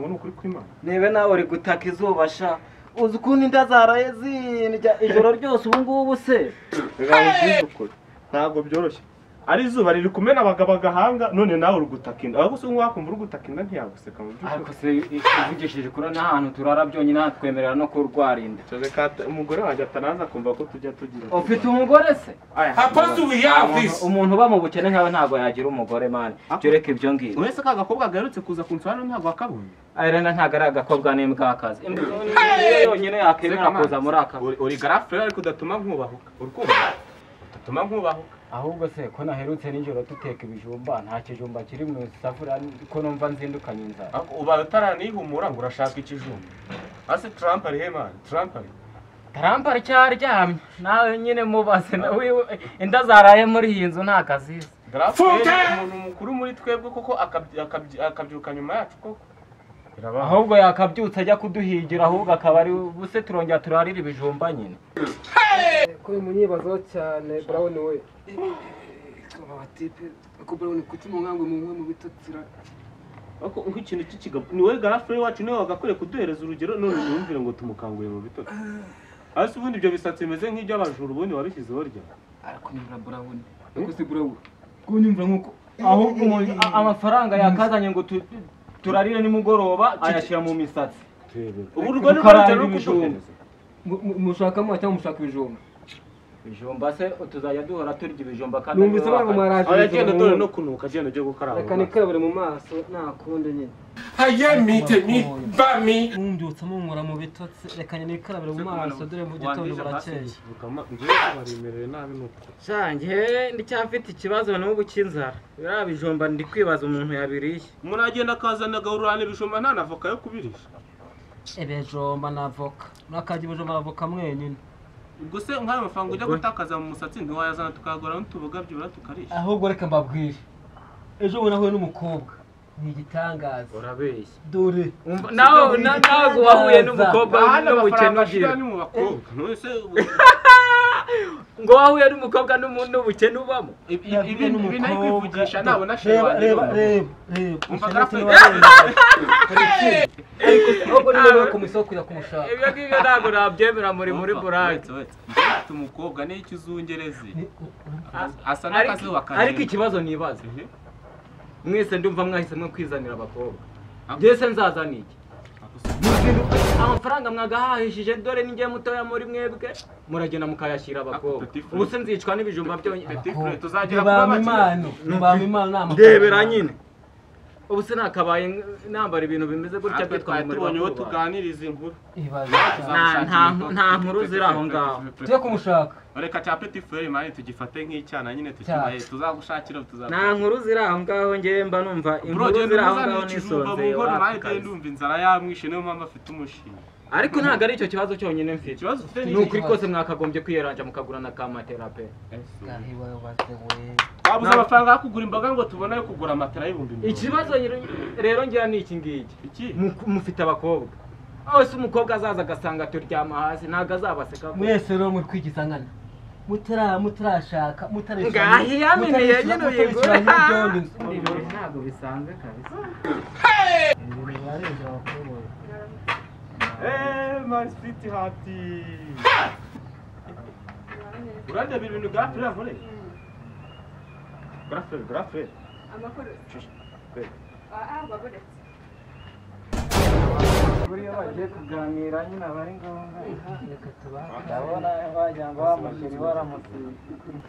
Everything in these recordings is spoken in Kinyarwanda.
mukango n'ukuri kw'Imana nibe nawe uri gutaka izuba sha uzi ukuntu inda zaraye zindya ijoro ryose ubu ngubu se ntabwo byoroshye ari izuba riri kumena abagabo agahanga none nawe uri gutaka inda ahubwo se wakumva uri gutaka inda ntiyaguseka mu by'ukuri ariko se ivugishije kuri n'ahantu turara byonyine hatwemerera no kurwara inda umugore wanjye atanaza kumva ko tujya tugira ufite umugore se umuntu uba mu bukene nkawe ntabwo yagira umugore mani byoreka ibyo ngibyo wese ka gakobwa gaherutse kuza kunsura ntabwo akabonye arena ntabwo ari agakobwa n'imbwa akazi yonyine yakemera kuza muri aka uri garafure ariko udatuma nkubahuka uri kumva udatuma nkubahuka ahubwo se ko naherutse nijoro duteka ibijumba nta kijumba kiri mu isafuriya ko numva nzindukanye inzara ubaye utaranihumura ngo urashaka ikijumba ase Trump ari he man Trump ari cyaryamye nawe nyine mubaze nawe inda zaraye muri iyi nzu nta kazi umuntu mukuru muri twebwe koko akabyuka nyuma yacu koko ahubwo yakabyutse ajya kuduhigira ahubwo akaba ari buse turongera turarira ibijumba nyine ko munyibazaho cyane Brown we abatipe ko Brown kuki mwango mu bitotsira ako nk'ikintu cy'ikigabo ni we garafure wacu niwe wagakore kuduhereza urugero none yumvire ngo tumukanguye mu bitotsi hasi ubundi ibyo bisatsi bimeze nk'iby'abajuru ubundi wabishyizeho rya ariko ni Brown ariko si Brown kunyumva nkuko ahubwo amafaranga yakazanye ngo turarire nimugoroba ayashyira mu misatsi ubu rwo n'urugero rwo kuduhereza mushakamo cyangwa mushaka ibijumba ibijumba se tuzajya duhora turya ibijumba kandi numvise abantu maraje agenda dore no kunuka agenda ajya gukaraba reka nikabure mu maso nta kundi nyine hayemite ni bami mumbyutse munkora mu bitotsi reka nikarabire mu maso dore mu gitondo burakeye ngiye barimerere nabi nuko shange ndicyafite ikibazo n'ubu cy'inzara biriya bijumba ndi kwibaza umuntu yabiriye umuntu agenda akazana agahururana ibijumba nta navoka yo kubirisha ibijumba na avoka nakajya ibijumba na avoka mwenyine ubwo se nk'ayo mafaranga ujya gutakaza mu musatsi ntiwayazana tukagura n'utuboga byibura tukarisha ahubwo reka mbabwire ejo bundi nahuye n'umukobwa ni igitangaza urabeshya dore nawe wahuye n'umukobwa n'ubukene ugira ni mu bakobwa nose ngo wahuye n'umukobwa n'ubukene ubamo ibi nari kwivugisha nabona sheba reba umva garafure ahubwo niba ku isoko kujya kumushaka ibyo ngibyo ntabwo nabyemera muri burake umukobwa ni ikizungerezi asa n'akazuba kare ariko ikibazo nibaza mwese ndumva mwahisemo kwizanira abakobwa byese nzazana iki amafaranga mwagahahishije dore ninjye mutoya muri mwebwe muragenda mukayashyira abakobwa ubu se nzicwa n'ibijumba byonyine tuzagera kuba imana ndebera nyine ubu se nakabaye nambara ibintu bimeze gutya twitwa muri tubonye uwo tuganiriza inkuru nta nkuru ziri aho ngaho tujye kumushaka reka cya petit frere mani tugifate nk'icyana nyine tukibaye tuzagushakira nta nkuru ziri aho ngaho ngewe mba numva inkuru ziri aho ngaho nisonzeye ndumva inzara yamwishe niyo mpamvu afite umushinga ariko ntabwo ari icyo kibazo cyonyine mfite ikibazo ufite ni ukuri kose mwakagombye kwiyeranja mukagura na kamaterape wabuze amafaranga yo kugura imboga ngo tubone yo kugura amatara y'ibihumbi 100 ikibazo rero ngira ni iki ngiki mufite abakobwa aho se umukobwa azaza agasanga turyama hasi ntabwo azabaseka mwese rero muri kwigizangana mutarashaka ngahiyaminiye nyine uyigura ntabwo bisanzwe kabisa my sweetheart urandebera ibintu garafure nkore garafure amakuru baboretse buriya bagiye kuganira nyine abari ngombwa ndabona wagira ngo wa mugeni waramusize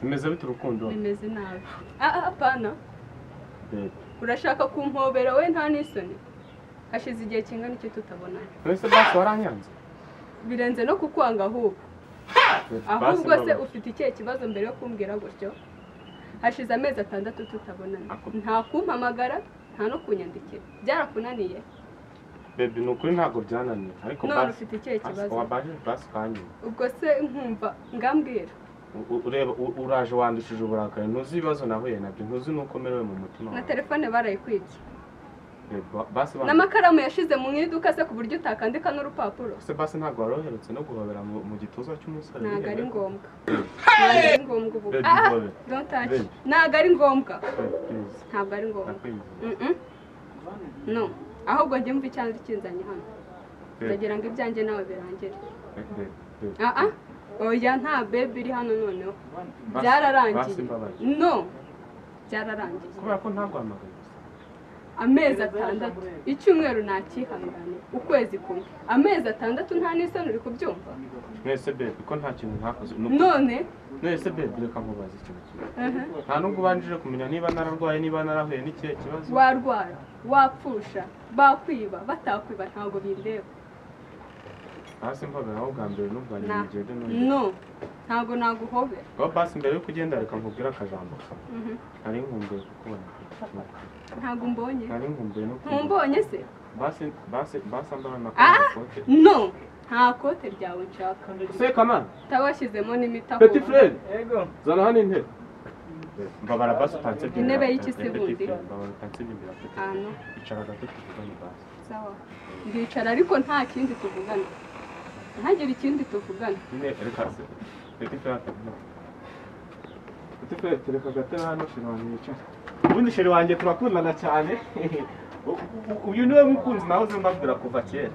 bimeze bite urukundo bimeze nabi apana urashaka kumpobera we nta n'isoni hashize igihe kingana iki tutabonana wese basi waranyanze birenze no kukwanga ahubwo se ufite ikihe kibazo mbere yo kumbwira gutyo hashize amezi 6 tutabonana nta kumpamagara nta no kunyandikira byarakunaniye baby nukuri ntago byananiye ariko basi ufite ikihe kibazo wabaje basi kanye ubwo se nkumva ngambwira ureba uraje wandishije uburakari ntuzi ibibazo nahuye nabyo ntuzi nuko merewe mu mutima na telefone barayikwibye basi n'amakaramu yashize mu iduka se ku buryo utakandika n'urupapuro se basi ntabwo waroheretse no guhobera mu gituza cy'umusore ntabwo ari ngombwa ubu don't touch ntabwo ari ngombwa ntabwo ari ngombwa no ahubwo njye mva icyanzu kinzanye hano ndagira ngo ibyanjye nawe birangire oya nta baby iri hano noneho byararangiye no byararangiye kubera ko ntaguhamagaye amezi 6 icyumweru nakihangane ukwezi kumwe amezi 6 nta n'isano uri kubyumva mwese baby ko nta kintu ntakoze none mwese baby reka nkubaze ikintu kimwe nta nubwo ubanjije kumenya niba nararwaye niba narahuye n'ikihe kibazo warwara wapfusha bakwiba batakwiba ntabwo bindeba hasi mvaga naho bwa mbere n'ubwa nyuma ugende no ntabwo naguhobera basi mbere yo kugenda reka nkubwire akajambo nari nkumbuye kukubona ntabwo mbonye nari nkumbuye no ntumbonye se basi ambara na kote no nta kote ryawe nshaka se kamana tabashyizemo n'imitaho petit frère yego zana hano intebe mbabara basi utanse byo intebe y'iki se bundi mbabara utanse byo hano icara gato tuvugane basi sawa ndicara ariko nta kindi tuvugana ntagire ikindi tuvugana nyine reka se petit frère tereka gatebe hano sheri wanjye yicara ubundi sheri wanjye turakundana cyane uyu niwe mukunzi nahoze mbabwira kuva kera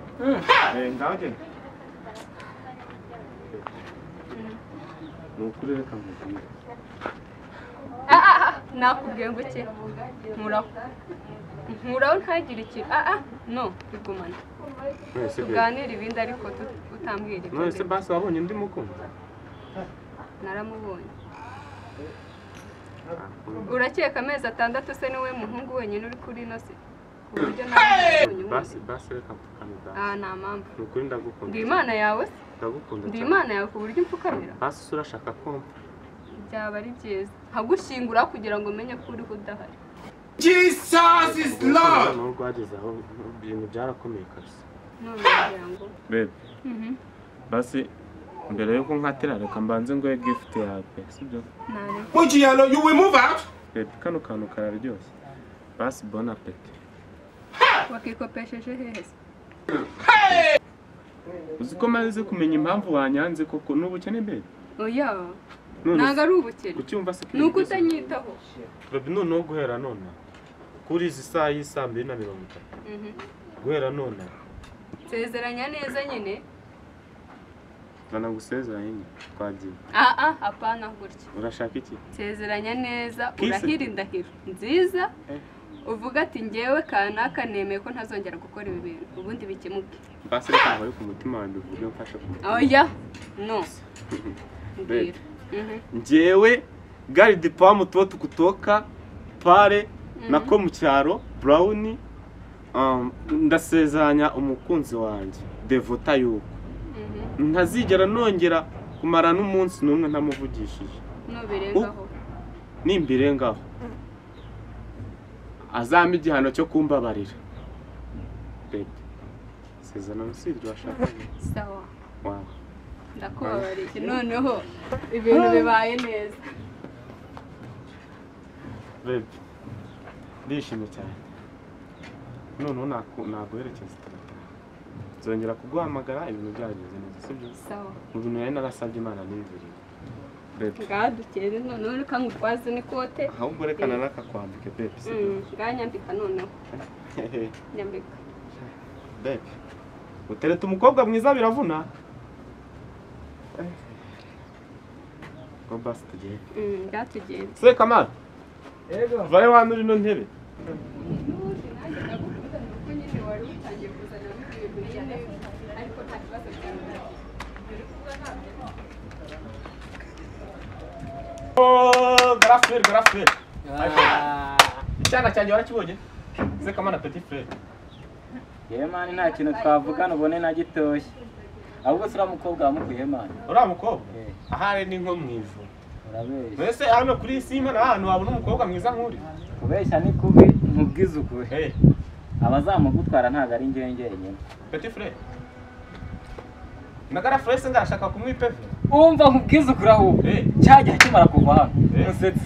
ngaho genda ni ukuri reka nkubwire nakubwiye ngo ki nkuraho ntagire ikintu no bigumana tuganira ibindi ariko utambwira ibyo mwese basi wabonye undi mukunzi naramubonye urakeka amezi 6 se niwe muhungu wenyine uri kuri ino se ku buryo basi reka mfukamira nta mpamvu ni ukuri ndagukunda ndi imana yawe se ndagukunda ndi imana yawe ku buryo mfukamira basi urashaka kumva byaba ari byiza nkagushyingura kugira ngo umenye ko uriho udahari Jesus is Lord. no rwageze aho ibintu byarakomeye kabisa none ngira ngo babe basi mbere yuko nkatira reka mbanze ngo gift yawe sibyo nare Mujiyalo, you will move out. babe kano kantu kararyoshye basi bon appétit wakikopesheje hehe se uzi ko maze kumenya impamvu wanyanze koko n'ubukene babe oya ntago ari ubukene ucyumva se nuko utanyitaho babe noneho guhera none kuri izi saa y'isa 2:30 guhera none sezeranya neza nyine zana gusezeranya nyine twagiye apana gutya urashaka iki sezeranya neza urahira indahiro nziza uvuga ati ngewe kanaka nemeye ko ntazongera gukora ibi bintu ubundi bikemuke basi reka bari ku mutima wanjye uvuge mfasha ku oya no mbwira ngewe gari de pamu tuba kutoka pare nako mu cyaro brown ndasezeranya umukunzi wanjye devota yuko ntazigera nongera kumara n'umunsi n'umwe ntamuvugishije nubirengaho nimbirengaho azampa igihano cyo kumbabarira bebe sezerano si iryo washaka sawa wow ndakubabariye noneho ibintu bibaye neza bebe ndishimye cyane noneho naguherekeza nzongera kuguhamagara ibintu byageze neza sibyo sawa mu bintu yari narasabye imana n'ibiri bebe ngaha dukere noneho reka ngutwaze n'ikote ahubwo reka nanakakwambike bebe sibyo ngaha nyambika noneho nyambika bebe utereta umukobwa mwiza biravuna ngo basi tugende ngaha tugende se kamara yego vayo hano uri no ntebe garaferi icyana cyanjye warakibonye se kamara petit frère yewe mani nta kintu twavugana ubone na gitoshye ahubwo se uriya mukobwa wamukuye mani uriya mukobwa ahari ni nko mu ijuru urabeshya mbese hano kuri iyi sima nta hantu wabona umukobwa mwiza nk'uri kubeshya ni kubi nkubwize ukuri abazamugutwara ntabwo ari njyewe njyenyine petit frère na garaferi se ngarashaka kumwipeve umva nkubwize ukuri ahubwo cyagiye akimara kuva hano musetse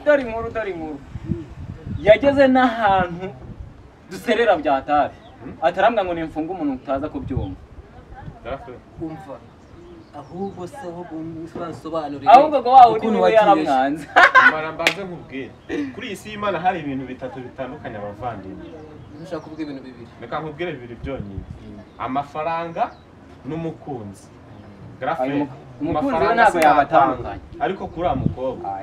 dore inkuru yageze n'ahantu duserera bya tabi atarambwa ngo nimfunge umuntu utaza kubyumva umva ahubwo se ahubwo bisobanurire ahubwo ngo wawe niwe yaramwanze mara mbanze nkubwire kuri iyi si y'Imana hari ibintu bitatu bitandukanye abavandimwe Ntushaka kuvuga ibintu bibiri. Reka nkubwire bibiri byonyine. Amafaranga n'umukunzi. Umukunzi we ntabwo yabatandukanye. Ariko kuri uriya mukobwa.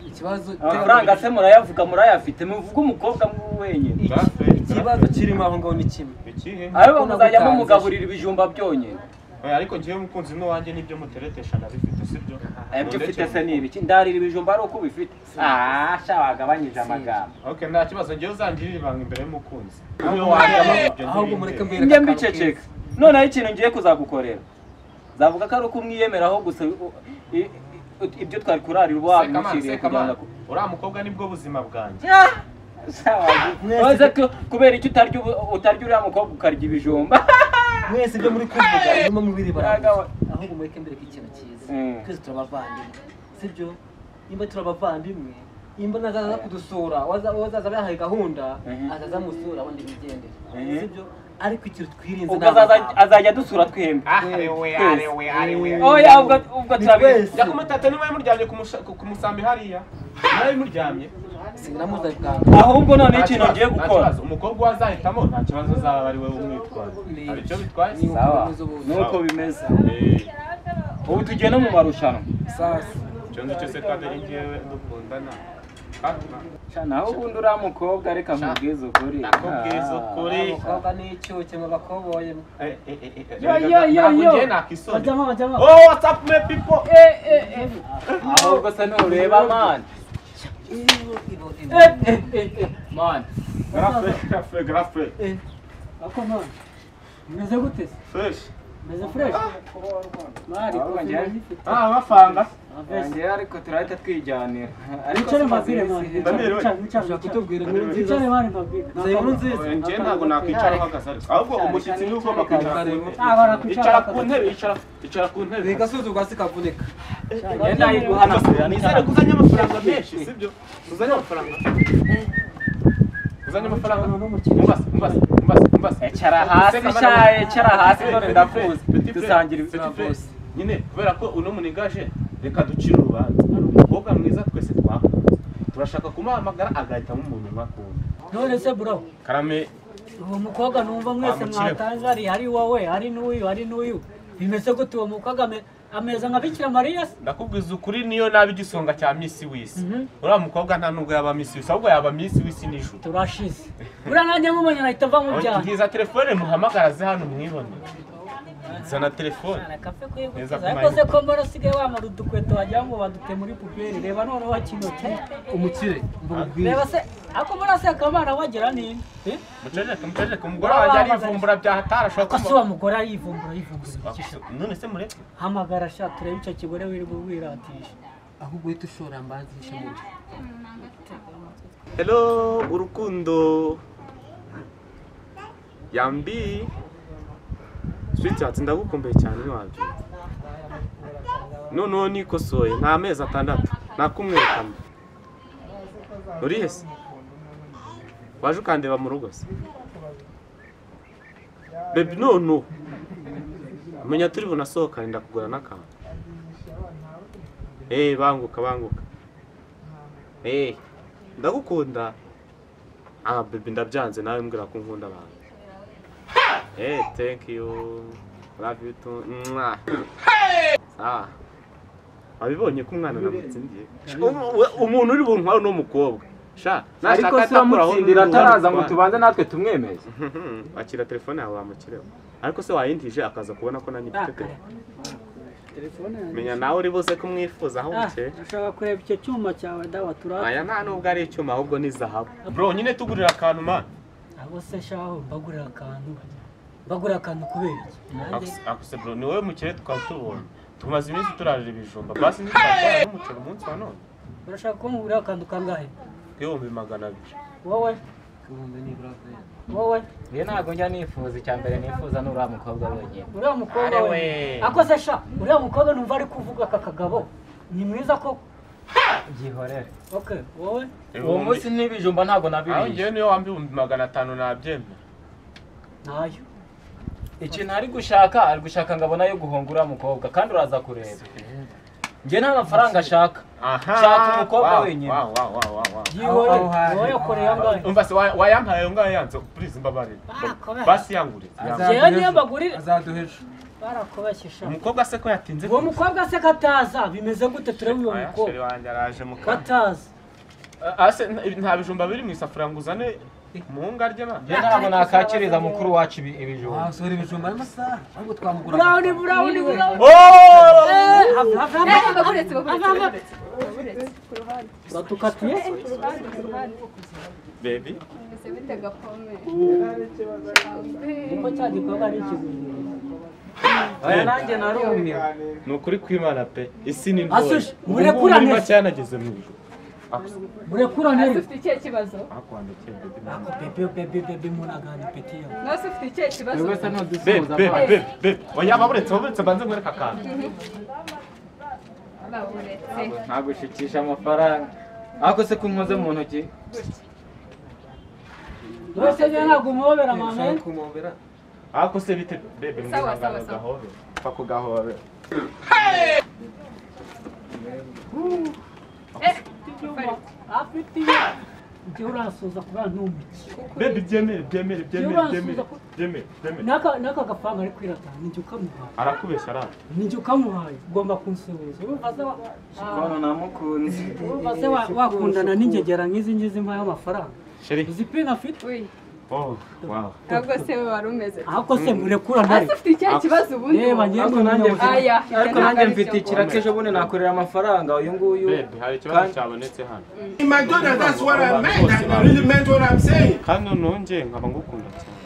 Ikibazo amafaranga se murayavuga murayafite muvuga umukobwa wenyine. Ikibazo kirimo aho ngaho ni kimwe. Ikihe? Ariko muzajya mumugaburira ibijumba byonyine. Ariko ngiye umukunzi n'uwanjye nibyo muteretesha nabifite sibyo? Ibyo ufite se ni ibiki? Ndarira ibijumba ari uko ubifite. Sha wagabanyije amagambo. Okay, nta kibazo ngiye uzangirira ibanga imbere y'umukunzi. Ahubwo mureke mbere. Njye mbiceceka. Noneho ikintu ngiye kuzagukorera. Zavuga ko ari uko umwiyemeraho gusa ibyo twari kurarira wamushyiriye kugira ngo uriya mukobwa nibwo buzima bwanjye. Waze kubera icyo utarya uriya mukobwa ukarya ibijumba. Mwese ibyo muri kuvuga birimo mubiri baravuga. Ahubwo mureke mbere ikintu cyiza. Twese turabavandimwe. Sibyo? Nimba turabavandimwe, nimba nazaza kudusura, wazaza bahaye gahunda, azaza musura abandi bigendera. Sibyo? Ariko ikintu twirinze ubwo azajya dusura twembe. Arewe. Oya ubwo turabizi. Jya kumutata niba yamuryamye ku musambi hariya. Nawe yamuryamye. Sinamuza bwangu. Ahubwo none ikintu ngiye gukora. Umukobwa wazahitamo nta kibazo azaba ari we umwitwara. Ari cyo bitwaye. Sawa. Nuko bimeze. Ubu tugiye no mu marushanwa. Sasa. Cyo cyose kandi ari ngewe dukundana. Naho ubundi uriya mukobwa reka nkubwize ukuri. Nakubwize ukuri. Umukobwa ni icyuke mu bakoboye. Yo. Oh, what's up my people? Ahubwo se ntureba man. Man. Grafre. Ako man. Meze gute? Fresh. Meze fresh. Mari kongera. Bafanga. Ngiye ariko turahita twijyanira. Ariko mabire man. Nshaka kutubwira ngo nziza mari mabire. Zayibona nziza. Ngiye ntago nakwicara hagaze ariko. Ahubwo umushyitsi ni ugomba kwicara. Icara ku ntebe, icara ku ntebe. Bigasubiza ugasi kavuneka. Yenda yiguhana. Nizere kuzanya amafaranga menshi, sibyo? Kuzanya amafaranga. Kuzanya amafaranga. Mbas. Ecara hasi none ndakuzi. Dusangira ibintu. Nyine kubera ko uno munigaje reka ducire urubanza. Umukobwa mwiza twese twakunze. Turashaka kumuhamagara agahitamo umuntu mwakunda. None se bro. Karame. Uwo mukobwa numva mwese mwatanze ari wowe, ari n'uyu. Bimeze gute uwo mukobwa ameza nka Bikira Mariya? Ndakubwiza ukuri niyo nabi igisonga cya Miss Wisi. Uriya mukobwa nta nubwo yaba Miss Wisi, ahubwo yaba Miss Wisi n'ijuru. Turashize. Buriya nanjye mumenya nahita mva mu byana. Ngiza telefone muhamagaraze hano mwibone. Zana telefone. Ariko se ko mbona usigaye wamara udukweto wagira ngo badute muri puperi. Reba none wa kino umukire. Reba se ako mbona se Kamana wagira nini? Muceceke umugore wanjye arivumbura byahatara ashobora kuba wa mugore arivumbura. None se mureke hamagara sha turebe icyo kigore wirirwa wiratisha. Ahubwo uhita ushora mbanzisha muri. Hello urukundo. Yambi Sweetheart ndagukumbuye cyane ntiwabyo. Noneho nikosoye nta mezi 6 nakumwerekana. Uri hese? Waje ukandeba mu rugo se? Baby no. Menya turi bunasohoka ndakugura n'akantu. Banguka. Ndagukunda. Baby ndabyanze nawe mbwira ko nkunda abantu. Thank you. Love you too. Abibonye ko umwana namutsindiye. Umuntu uri buntwara no mukobwa. Sha, ariko se wamutsindira ataraza ngo tubanze natwe tumwemeze. Akira telefone yawe wamukireho. Ariko se wayintije akaza kubona ko nanyi mfite telefone. Menya nawe uri buze kumwifuza aho buke. Ushaka kureba icyo cyuma cyawe dawa turata. Aya nta nubwo ari icyuma ahubwo ni zahabu. Bro, nyine tugurira akantu man. Abo se shaho bagurira akantu kubera iki? Akuse bro, ni wowe mukire twatubona. Tumaze iminsi turarira ibijumba. Basi ni twakora n'umuceri umunsi wa none. Urashaka ko ngurira akantu kangahe? 200. Wowe? Wowe? Ye ntago njya nifuza icyambere nifuza n'uriya mukobwa wenyine. Uriya mukobwa we. Ako se sha, uriya mukobwa numva ari kuvuga kakagabo. Ni mwiza ko gihorere. Okay, wowe? Uwo munsi n'ibijumba ntago nabiriye. Aho ngiye niyo wambi 500 nabyemera. Nayo. Ikintu ari gushaka ngabona yo guhonga uriya mukobwa kandi uraza kureba. njye nta mafaranga ashaka shaka umukobwa wenyine wowe ukoreye angahe umva se wayampaye ayo ngayo yanze please mbabarira basi yangure jewe niyo mbagurira azaduhesha barakobashisha umukobwa se ko yatinze uwo mukobwa se kataza bimeze gute turebe uwo mukobwa wanjye araje mu kataza ase nta bijumba biri mu isafuriya ngo uzane muhungu arye na njye ntabwo nakakiriza mukuru wacu ibijumba wasohora ibijumba n'amasaha ahubwo twamugura Brown baburetse ku ruhande batukatiye baby mbese bitega pome niko cya gikorwa ari ikiguzi aya nanjye narumiwe ni ukuri kw'Imana pe isi ni Asush, murekurane. cyanageze mu ijuru murekurane ufite ikihe kibazo bebe munagana peti yo nose ufite ikihe kibazo wese ntudusuhuza bebe oya baburetse banze nkwereka akantu baburetse ntagushikisha amafaranga ariko se ko nkoze mu ntoki bose ntabwo umuhobera mame kumobera ako se bite bebe Sawa, mwihangana sawa. gahobe fa kugahobe afite iyo njye urasuza kubera ntumiki bebe byemere n'aka gafaranga ari kwirata ninjye ukamuhaye arakubeshya ara ninjye ukamuhaye ugomba kunsubiza urumva se kono namukunze urumva se wakundana n'ingegera nk'izi ngizi mpaye amafaranga sheri uzi pin afite uyi oh wow ntabwo se wari umeze ahubwo se murekurane ese ufite ikihe kibazo ubundi reba njye ariko nanjye aya ariko nanjye mfite ikiraka ejo bundi nakorera amafaranga uyu nguyu bebe hari ikibazo cyabonetse hano McDonald's, that's what I meant. I really meant what I'm saying. hano nonge nkaba ngukunda cyane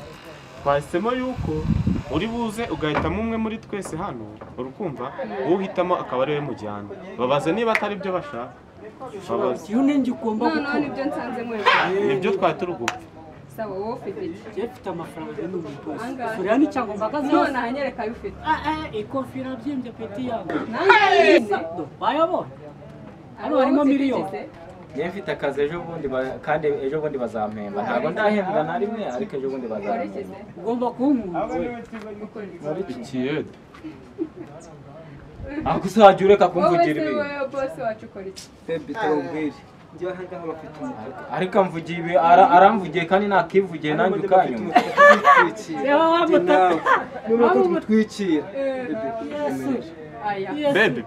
twahisemo yuko uri buze ugahitamo umwe muri twese hano urukumva uhitamo akaba ari we mujyana babaze niba atari byo bashaka babaze iyo ninjye ugomba noneho gukora nibyo nsanze mwese nibyo twari turi gupfa sawa wowe ufite iki njye mfite amafaranga y'umuntu rwose Angahe? kuriya n'icyango mbagaze none ahanyereka ayo ufite ikofira byimbye peti yawe nanjye bayabona hano harimo miliyoni njye mfite akazi ejo bundi kandi ejo bundi bazampemba ntabwo ndahembwa na rimwe ariko ejo bundi bazampemba warikize ugomba kunkunda ikiyede ariko uzajya ureka wowe kumvugira se ibintu wowe bosi wacu ukora iki bebe tawubwire njye ahangaha bafite umutaka ariko amvugiye ibi aramvugiye kandi nakivugiye nanjye ukanyuma nubwo ko tumutwikira aya bebe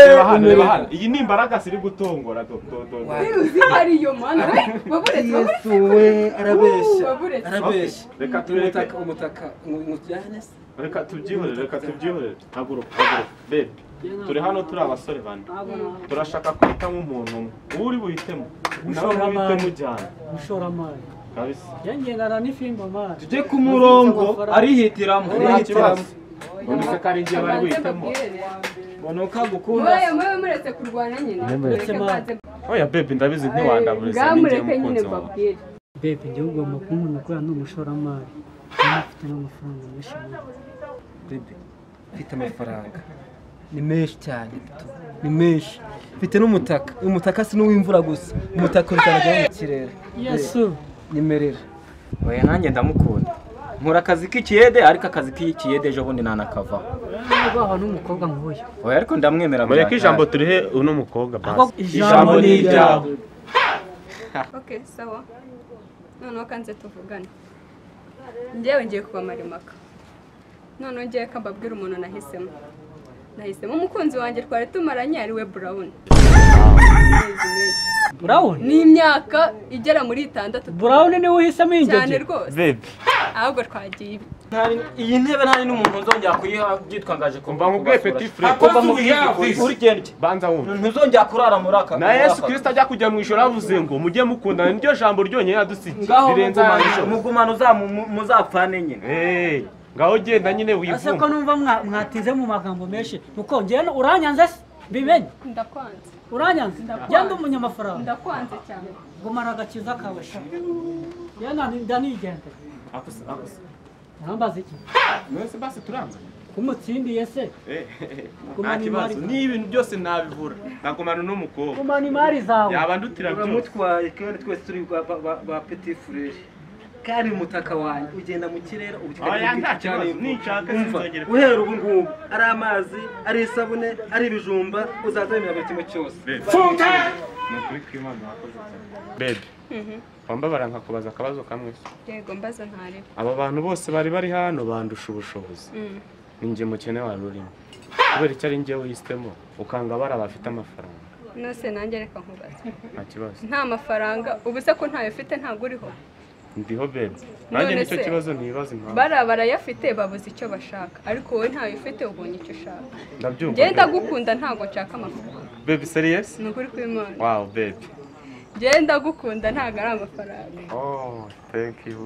reba hano iyi ni imbaraga ziri gutongora uzi ko ari iyo mana baburetse we arabeshya baburetse arabeshya reka tureke umutaka mujyane se reka tubyihorere haguruka bebe turi hano turi abasore bane turashaka guhitamo umuntu umwe uri buhitemo nawe buhitemo ujyana umushoramari kabisa yangendana n'ifimba mari tujye ku murongo arihitiramo nta kibazo uretse ko ari igihe bari buhitemo mbona ukagukunda mwe muretse kurwana nyine mureke mbanze oya bebe ndabizi ntiwandaburiza ngamureke ninjye nyine mukunzi wawe mbabwire bebe njyewe ugomba kunkunda kubera ni umushoramari afite n'amafaranga menshi bebe mfite amafaranga ni menshi cyane ni menshi mfite n'umutaka umutaka si n'uw'imvura gusa umutaka utarajya mu kirere yesu nyemerera oya nanjye ndamukunda nkora akazi k'ikiyede ariko akazi k'ikiyede ejo bundi nanakavaho rwaho n'umukobwa nk'uyu oya ariko ndamwemera mureke ijambo turihe uno mukobwa basi ijambo ni iryawe okay sawa noneho kanze tuvugane njyewe ngiye kubamara impaka noneho ngiye ko mbabwira umuntu nahisemo umukunzi wanjye twari tumaranye ari we Brown Brown ni imyaka igera muri 6 Brown niwe uhisemo cyane ingege rwose bebe ahubwo twagiye ibi iyi ntebe ntari n'umuntu uzongera kuyiha byitwangaje kumva nkubwiye petit frère kumva urigende banza wumva ntuzongera kurara muri aka na Yesu Kristo ajya kujya mu ijoro avuze ngo mujye mukundana niryo jambo ryonyine yadusigiye ngaho birenze mugumano muzapfane nyine ngaho genda nyine ase ko wivuma numva mwatize mu magambo menshi nuko njyewe uranyanze se bimenye ndakwanze uranyanze genda umunyamafaranga ndakwanze cyane gumara agakiza kawe sha yana ndanigende nambaza iki mwese basi turanga kumutsindiye se nta kibazo ni ibintu byose nabivura nagumana n'umukobwa kumana imari zawe yaba ndutira byose uramutwaye kandi twese turi ba petit frère kandi umutaka wanjye ugenda mu kirere ubu nishaka uhera ubu ngubu ari amazi ari isabune ari ibijumba uzaza wemera buri kimwe cyose ni ukuri kw'Imana wakoze cyane baby wambabara nkakubaza akabazo kamwe yego mbaza ntareba aba bantu bose bari bari hano bandusha ubushobozi ninjye mukene wari urimo kubera icyo ari njye wisemo ukanga bari abafite amafaranga nose nanjye reka nkubaza nta kibazo nta mafaranga ubu se ko ntayo ufite ntabwo uriho ndiho baby nanjye nicyo kibazo ntibaza impamvu barayafite babuze icyo bashaka ariko wowe ntayo ufite ubonye icyo ushaka ndabyumva genda gukunda ntabwo nshaka amafaranga baby serious ni ukuri kw'Imana wow baby genda gukunda ntabwo ari amafaranga oh thank you